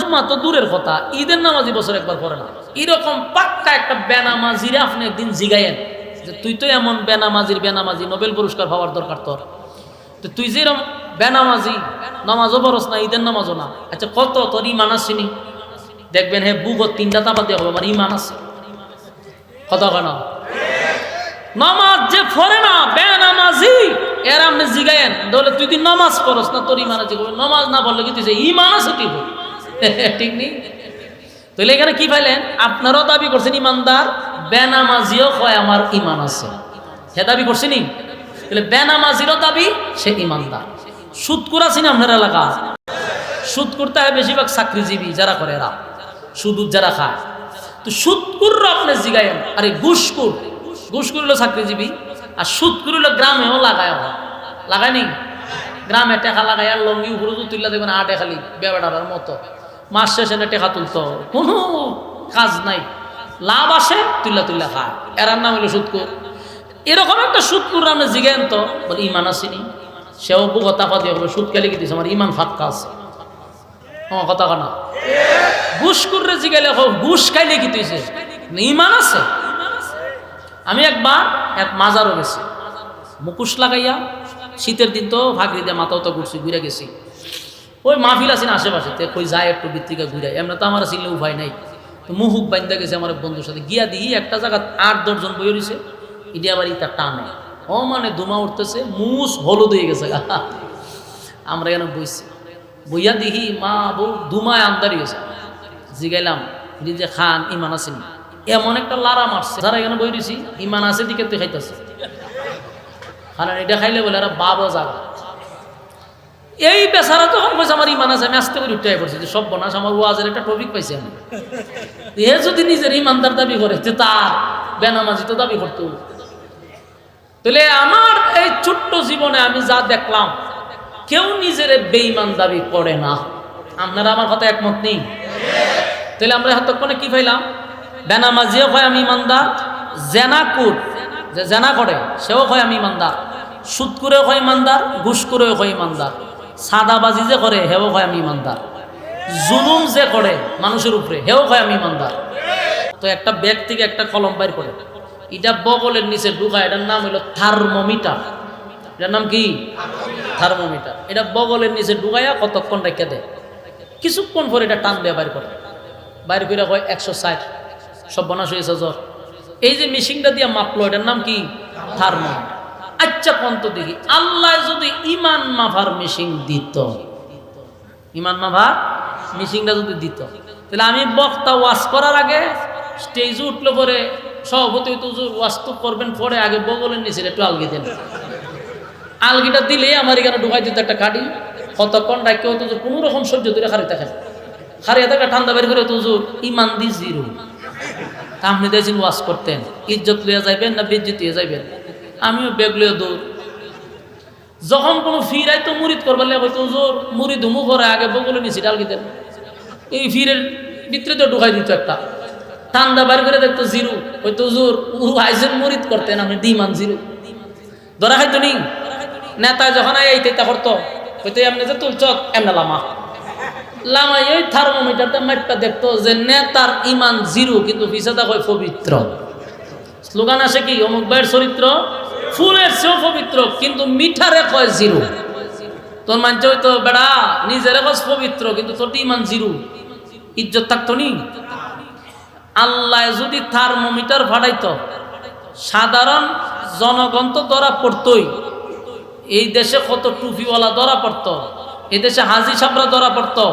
জুম্মা তো দূরের কথা, ঈদের নামাজি বছর একবার পড়ে না। এরকম পাক্কা একটা বেনামাজিরে আপনি একদিন জিগাইয়েন যে তুই তো এমন বেনামাজি নোবেল পুরস্কার পাওয়ার দরকার তোর, তো তুই যে এরকম বেনামাজি, নামাজও পড়স না, ঈদের নামাজও না, আচ্ছা কত তোর ইমান আসেনি? দেখবেন হে বুক তিনটা তাপা দিয়ে হবে আমার ইমান আছে কথা কেন? নামাজ যে পড়ে না বেনামাজি এর আপনি জিগায়েন তাহলে তুই তুই নামাজ পড়স না, তোর ইমান আছে। নামাজ না পড়লে কি তুই ইমান আছে তুই ঠিক নেই। তাহলে এখানে কি পাইলেন? আপনারাও দাবি করছেন ইমানদার, বেনামাজিও কয় আমার ইমান আছে, সে দাবি করছেনি। তাহলে বেনামাজিরও দাবি সে ইমানদার। সুদকুর আছেন আপনার এলাকা? সুদ করতে হয় বেশিরভাগ চাকরিজীবী যারা করে, এরা সুদ যারা খায়। তো সুদকুর আপনি জিগায়েন, আরে ঘুষকুর হলো চাকরিজীবী, আর সুদকুর হলো গ্রামেও লাগায় নি, গ্রামে টেকা লাগাই আর লঙ্গি উপরে তুললা দেখবেন আটে খালি বেড়ার মতো, মাস শেষে টেকা তুলতো, কোনো কাজ নাই, লাভ আসে তুল্লা খায়, এরার নাম হলো সুদকুর। এরকম একটা সুদকুর আপনি জিগায়েন তো বলে ইমান আসেনি, সেও বুক তাপা দিয়ে হবে সুদ কেলে কি দিয়েছে আমার ইমান ফাঁকা আছে, আমার কথা কানা। ঘুষ করে জিগাইলে ঘুষ খাইলে কি তুইছে ইমান আছে? আমি একবার এক মাজারও গেছি, মুখোশ লাগাইয়া, শীতের দিন তো ভাগরি দিয়ে মাথাও তো ঘুরে গেছি, ওই মাহফিল আছেন আশেপাশে, কই যায় একটু বৃত্তিকা ঘুরে, এমনি তো আমার চিনলে উপায় নাই, তো মুহুক বাইন্দা গেছে আমার বন্ধুর সাথে, গিয়া দিই একটা জায়গা 8-10 জন বই রয়েছে, ইডি আবার ইটা টানে, ও মানে ধুমা উঠতেছে, মুস হলুদ হয়ে গেছে, আমরা এখানে বইছি, বইয়া দেখি মা বউ ধুমায় আন্দারি গেছে, জিগাইলাম যে খান ইমান আসেনি, এমন একটা লারা মারছে, যারা এখানে বই রয়েছি ইমান আছে দিকে তুই খাইতেছে, খান এটা খাইলে বলে এরা বাবা জাগা। এই বেচারা তখন কইছে আমার ইমান আছে, আমি আসতে করে উঠে পড়ছি যে সব বনাস, আমার ওয়াজের একটা টপিক পাইছি আমি, এ যদি নিজের ইমানদার দাবি করে তার বেনামাজি তো দাবি করতো। তাহলে আমার এই ছোট্ট জীবনে আমি যা দেখলাম, কেউ নিজের বেঈমান দাবি করে না। আপনারা আমার কথা একমত নেই? তাহলে আমরা এতক্ষণে কি পাইলাম? বেনামাজিও হয় আমি ইমানদার, জেনাকুর যে জেনা করে সেও হয় আমি ইমানদার, সুদ করেও হয় ইমানদার, ঘুষ করেও হয় ইমানদার, সাদাবাজি যে করে হেও হয় আমি ইমানদার, জুলুম যে করে মানুষের উপরে হেও হয় আমি ইমানদার। তো একটা ব্যাগ থেকে একটা কলম বাইর করে, এটা বগলের নিচে ঢুকায়, এটার নাম হলো থার্মোমিটার। এটার নাম কি? থার্মোমিটার। এটা বগলের নিচে ঢুকাইয়া কতক্ষণ রেখে দেয়, কিছুক্ষণ পরে এটা টান দেয়া বাইর করে, বাইর করে হয় 160, সব বনাশ হয়েছে জ্বর। এই যে মেশিনটা দিয়ে মাপলো, এটার নাম কি? থার্মোমিটার। আচ্ছা কন্ত দেখি, আল্লাহ যদি ইমান মাফার মেশিন দিত, ইমান মাফার মেশিনটা যদি দিত, তাহলে আমি বক্তা ওয়াজ করার আগে স্টেজে উঠলে পরে সভাপতি তো ওয়াজ তো করবেন, পরে আগে বগলের নিচে একটু আলগি দেন, আলগিটা দিলে আমার এখানে ঢুকাই দিত একটা কাঠি, কতক্ষণ ডাকে হতো কোনো রকম সহ্য ধরে খারিয়ে থাকেন, খারিয়ে থাকা ঠান্ডা বের করে তুজুর ইমান দি জিরো। আপনি দেখছেন ওয়াজ করতেন, ইজ্জত লইয়া যাইবেন না বেজ্জত হয়ে যাইবেন? আমিও বেগ লইয়া দৌড়, যখন কোনো ফিরাই তো মুরিদ করবার লাগে হয়তো জোর মুরিদ হুমু করে আগে বগলে নিচে ডালগি দেন, এই ফিরের ভিতরে তো ঢুকাই দিত একটা, ঠান্ডা বের করে দেখতো জিরো, হয়তো জোর আইসেন মুরিদ করতেন, আপনি দিমান জিরো ধরা খাইতো নি। নেতা যখন এইটা করতো হয়তো এমনি যে তুলছ এমনি লামা এই থার্মোমিটারটা মাইপটা দেখতো যে নেতার ইমান জিরো কিন্তু পিছাদা হয় পবিত্র। স্লোগান আসে কি, অমুক ভাইয়ের চরিত্র ফুলের চেয়েও পবিত্র, কিন্তু মিঠারে কয় জিরো। তোর মানছে হইতো বেড়া নিজের কয় পবিত্র কিন্তু তোর ইমান জিরো, ইজ্জত থাকতো নি। আল্লাহ যদি থার্মোমিটার ফাটাইতো, সাধারণ জনগণ তো ধরা পড়তই, এই দেশে কত টুপিওয়ালা ধরা পড়তো, এই দেশে হাজি সাবরা ধরা পড়তো,